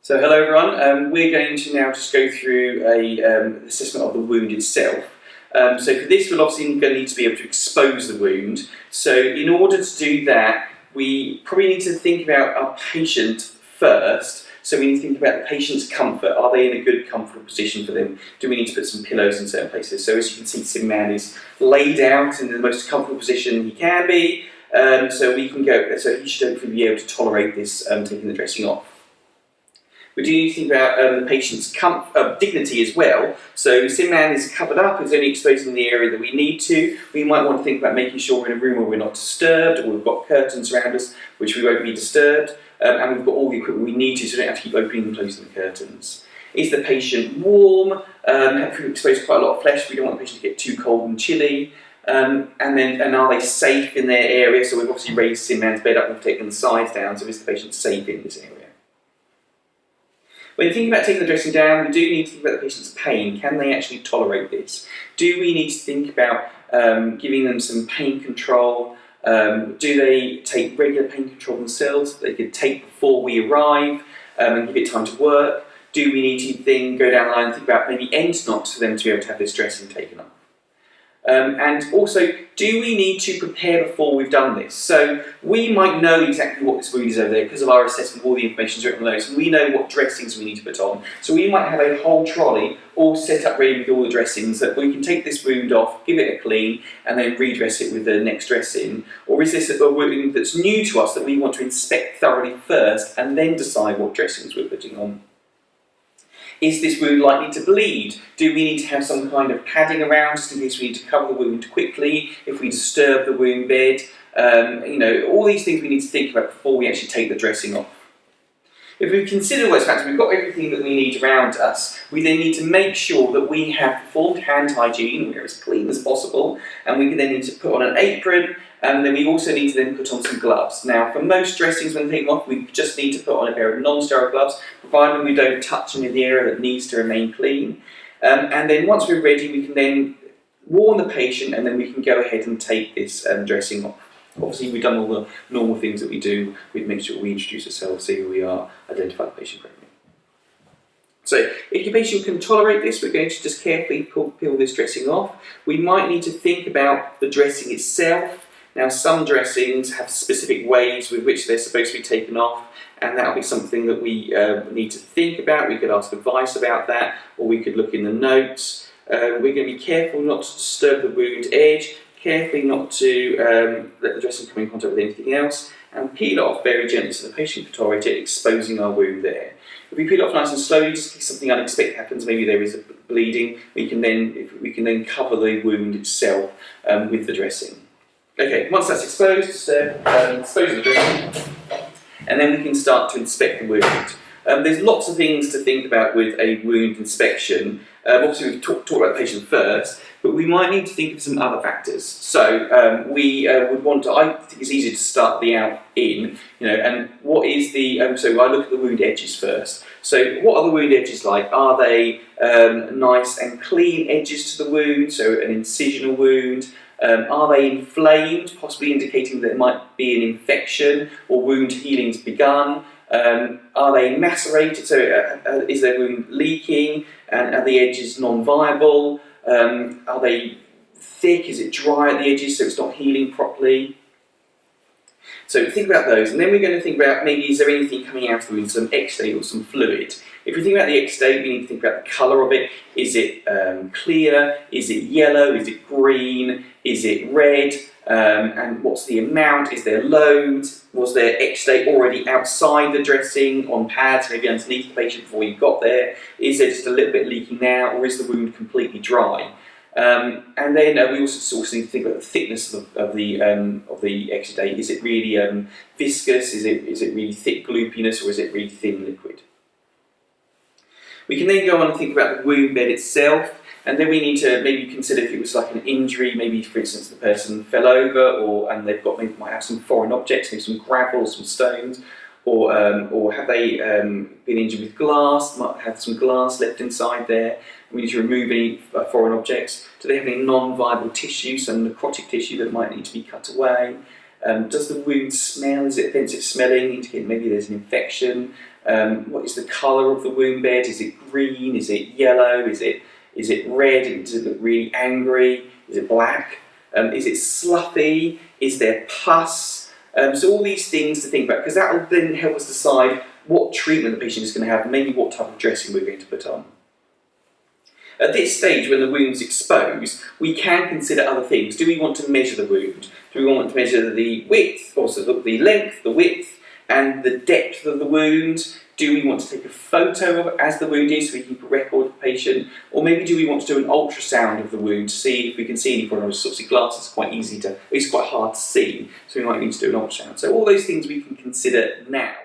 So hello everyone, we're going to now just go through an assessment of the wound itself. So for this we're obviously going to need to be able to expose the wound. So in order to do that, we probably need to think about our patient first. So we need to think about the patient's comfort. Are they in a good, comfortable position for them? Do we need to put some pillows in certain places? So as you can see, Sim Man is laid out in the most comfortable position he can be. So he should hopefully be able to tolerate this taking the dressing off. We do need to think about the patient's dignity as well. So Sim Man is covered up, it's only exposing the area that we need to. We might want to think about making sure we're in a room where we're not disturbed, or we've got curtains around us which we won't be disturbed, and we've got all the equipment we need to, so we don't have to keep opening and closing the curtains. Is the patient warm? If we've exposed quite a lot of flesh, we don't want the patient to get too cold and chilly. And are they safe in their area? So we've obviously raised Sim Man's bed up, we've taken the sides down, so is the patient safe in this area? When you think about taking the dressing down, we do need to think about the patient's pain. Can they actually tolerate this? Do we need to think about giving them some pain control? Do they take regular pain control themselves that they could take before we arrive and give it time to work? Do we need to go down the line and think about maybe end knots for them to be able to have this dressing taken off? And also, do we need to prepare before we've done this? So we might know exactly what this wound is over there because of our assessment of all the information written on those, and we know what dressings we need to put on. So we might have a whole trolley all set up ready with all the dressings that we can take this wound off, give it a clean, and then redress it with the next dressing. Or is this a wound that's new to us that we want to inspect thoroughly first and then decide what dressings we're putting on? Is this wound likely to bleed? Do we need to have some kind of padding around just in case we need to cover the wound quickly if we disturb the wound bed? All these things we need to think about before we actually take the dressing off. If we consider those factors, we've got everything that we need around us, we then need to make sure that we have performed hand hygiene, we're as clean as possible, and we then need to put on an apron, and then we also need to then put on some gloves. Now, for most dressings, when taking off, we just need to put on a pair of non-sterile gloves, provided we don't touch any of the area that needs to remain clean. And then once we're ready, we can then warn the patient, and then we can go ahead and take this dressing off. Obviously, we've done all the normal things that we do. We'd make sure we introduce ourselves, see who we are, identify the patient correctly. So, if your patient can tolerate this, we're going to just carefully peel this dressing off. We might need to think about the dressing itself. Now, some dressings have specific ways with which they're supposed to be taken off, and that'll be something that we need to think about. We could ask advice about that, or we could look in the notes. We're going to be careful not to disturb the wound edge, carefully not to let the dressing come in contact with anything else, and peel it off very gently so the patient can tolerate it, exposing our wound there. If we peel it off nice and slowly, just in case something unexpected happens, maybe there is a bleeding, we can then cover the wound itself with the dressing. Okay, once that's exposed, dispose of the dressing, and then we can start to inspect the wound. There's lots of things to think about with a wound inspection. Obviously, we've talked about the patient first, but we might need to think of some other factors. So we would want to. I think it's easier to start the out in. And what is the? So I look at the wound edges first. So what are the wound edges like? Are they nice and clean edges to the wound? So an incisional wound. Are they inflamed, possibly indicating that there might be an infection or wound healing's begun? Are they macerated, so is their wound leaking, and are the edges non-viable? Are they thick, is it dry at the edges so it's not healing properly? So think about those, and then we're going to think about maybe is there anything coming out of the wound, some exudate or some fluid. If we think about the exudate, we need to think about the colour of it. Is it clear? Is it yellow? Is it green? Is it red? And what's the amount? Is there load? Was there exudate already outside the dressing on pads, maybe underneath the patient before you got there? Is there just a little bit leaking now, or is the wound completely dry? And then we also need to think about the thickness of the exudate. Is it really viscous? Is it really thick gloopiness, or is it really thin liquid? We can then go on and think about the wound bed itself, and then we need to maybe consider if it was like an injury, maybe for instance the person fell over, and they've got might have some foreign objects, maybe some gravel, some stones, or have they been injured with glass, might have some glass left inside there. We need to remove any foreign objects. Do they have any non-viable tissue, some necrotic tissue that might need to be cut away? Does the wound smell? Is it offensive smelling, indicating maybe there's an infection? What is the colour of the wound bed? Is it green? Is it yellow? Is it red? Does it look really angry? Is it black? Is it sloughy? Is there pus? So all these things to think about, because that will then help us decide what treatment the patient is going to have, and maybe what type of dressing we're going to put on. At this stage, when the wound's exposed, we can consider other things. Do we want to measure the wound? Do we want to measure the width, also the length, the width, and the depth of the wound? Do we want to take a photo of it as the wound is so we can keep a record of the patient? Or maybe do we want to do an ultrasound of the wound to see if we can see any problems? Obviously glasses are quite easy to, it's quite hard to see, so we might need to do an ultrasound. So all those things we can consider now.